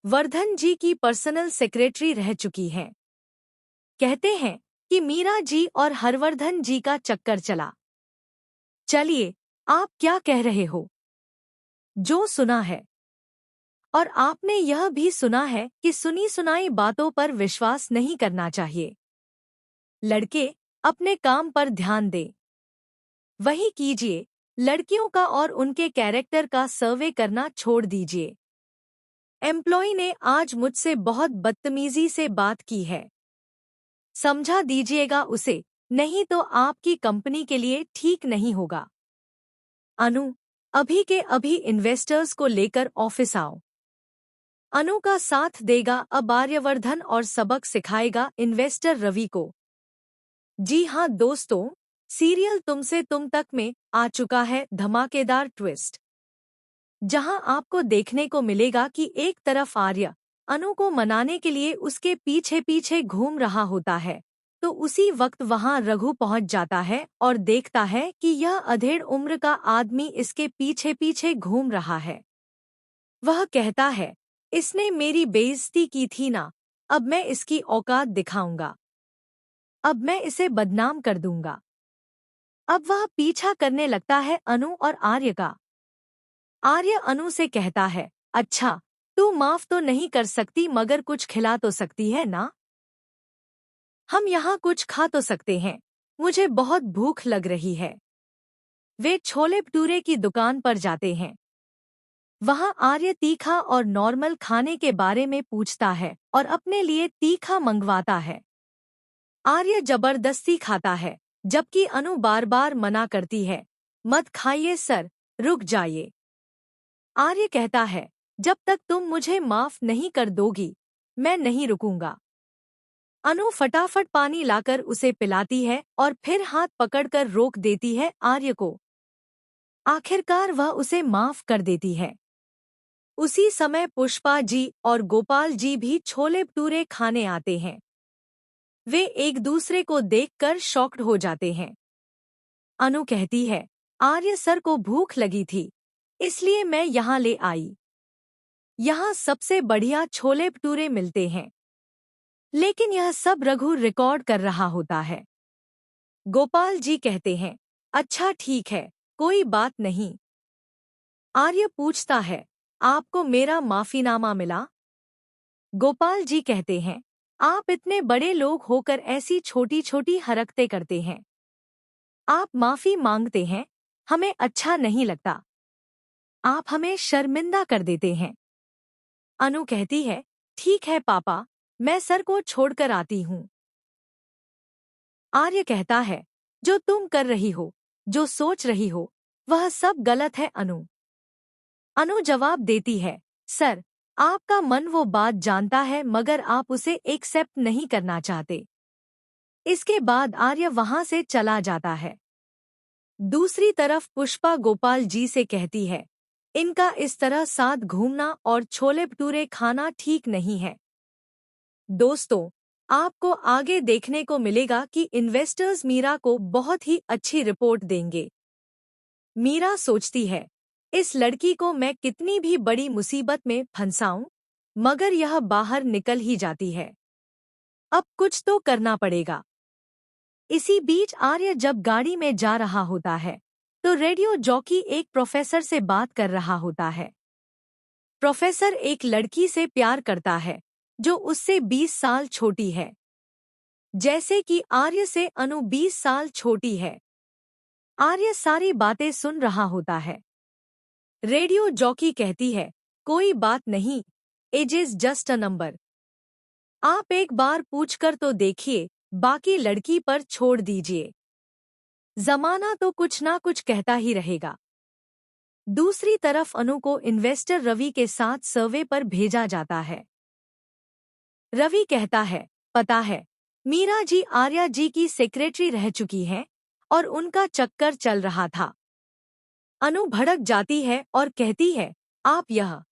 वर्धन जी की personal secretary रह चुकी हैं। कहते हैं कि मीरा जी और हरवर्धन जी का चक्कर चला। चलिए, आप क्या कह रहे हो? जो सुना है। और आपने यह भी सुना है कि सुनी सुनाई बातों पर विश्वास नहीं करना चाहिए। लड़के अपने काम पर ध्यान दें। वही कीजिए। लड़कियों का और उनके कैरेक्टर का सर्वे करना छोड़ दीजिए। एम्प्लॉय ने आज मुझसे बहुत बदतमीजी से बात की है। समझा दीजिएगा उसे, नहीं तो आपकी कंपनी के लिए ठीक नहीं होगा। अनु, अभी के अभी इन्वेस्टर्स को लेकर ऑफिस आओ। अनु का साथ देगा अब आर्यवर्धन और सबक सिखाएगा इन्वेस्टर रवि को। जी हाँ दोस्तों, सीरियल तुमसे तुम तक में आ चुका है धमाकेदार ट्विस्ट, जहां आपको देखने को मिलेगा कि एक तरफ आर्य अनु को मनाने के लिए उसके पीछे पीछे घूम रहा होता है, तो उसी वक्त वहां रघु पहुंच जाता है और देखता है कि यह अधेड़ उम्र का आदमी इसके पीछे पीछे घूम रहा है। वह कहता है, इसने मेरी बेइज्जती की थी ना, अब मैं इसकी औकात दिखाऊंगा। अब मैं इसे बदनाम कर दूंगा। अब वह पीछा करने लगता है अनु और आर्य का। आर्य अनु से कहता है, अच्छा, तू माफ तो नहीं कर सकती मगर कुछ खिला तो सकती है ना? हम यहाँ कुछ खा तो सकते हैं, मुझे बहुत भूख लग रही है। वे छोले भटूरे की दुकान पर जाते हैं। वहाँ आर्य तीखा और नॉर्मल खाने के बारे में पूछता है और अपने लिए तीखा मंगवाता है। आर्य जबरदस्ती खाता है, जबकि अनु बार बार मना करती है, मत खाइए सर, रुक जाइए। आर्य कहता है, जब तक तुम मुझे माफ नहीं कर दोगी, मैं नहीं रुकूंगा। अनु फटाफट पानी लाकर उसे पिलाती है और फिर हाथ पकड़कर रोक देती है आर्य को। आखिरकार वह उसे माफ कर देती है। उसी समय पुष्पा जी और गोपाल जी भी छोले भटूरे खाने आते हैं। वे एक दूसरे को देखकर शॉक्ड हो जाते हैं। अनु कहती है, आर्य सर को भूख लगी थी, इसलिए मैं यहाँ ले आई। यहाँ सबसे बढ़िया छोले भटूरे मिलते हैं। लेकिन यह सब रघु रिकॉर्ड कर रहा होता है। गोपाल जी कहते हैं, अच्छा ठीक है, कोई बात नहीं। आर्य पूछता है, आपको मेरा माफीनामा मिला? गोपाल जी कहते हैं, आप इतने बड़े लोग होकर ऐसी छोटी छोटी हरकतें करते हैं। आप माफी मांगते हैं, हमें अच्छा नहीं लगता। आप हमें शर्मिंदा कर देते हैं। अनु कहती है, ठीक है पापा, मैं सर को छोड़कर आती हूँ। आर्य कहता है, जो तुम कर रही हो, जो सोच रही हो, वह सब गलत है अनु। अनु जवाब देती है, सर, आपका मन वो बात जानता है मगर आप उसे एक्सेप्ट नहीं करना चाहते। इसके बाद आर्य वहां से चला जाता है। दूसरी तरफ पुष्पा गोपाल जी से कहती है, इनका इस तरह साथ घूमना और छोले भटूरे खाना ठीक नहीं है। दोस्तों, आपको आगे देखने को मिलेगा कि इन्वेस्टर्स मीरा को बहुत ही अच्छी रिपोर्ट देंगे। मीरा सोचती है, इस लड़की को मैं कितनी भी बड़ी मुसीबत में फंसाऊं, मगर यह बाहर निकल ही जाती है। अब कुछ तो करना पड़ेगा। इसी बीच आर्य जब गाड़ी में जा रहा होता है, तो रेडियो जॉकी एक प्रोफेसर से बात कर रहा होता है। प्रोफेसर एक लड़की से प्यार करता है, जो उससे 20 साल छोटी है। जैसे कि आर्य से अनु 20 साल छोटी है। आर्य सारी बातें सुन रहा होता है। रेडियो जॉकी कहती है, कोई बात नहीं, age is just a number. आप एक बार पूछकर तो देखिए, बाकी लड़की पर छोड़ दीजिए। जमाना तो कुछ ना कुछ कहता ही रहेगा। दूसरी तरफ अनु को इन्वेस्टर रवि के साथ सर्वे पर भेजा जाता है। रवि कहता है, पता है, मीरा जी आर्या जी की सेक्रेटरी रह चुकी हैं और उनका चक्कर चल रहा था। अनु भड़क जाती है और कहती है, आप यह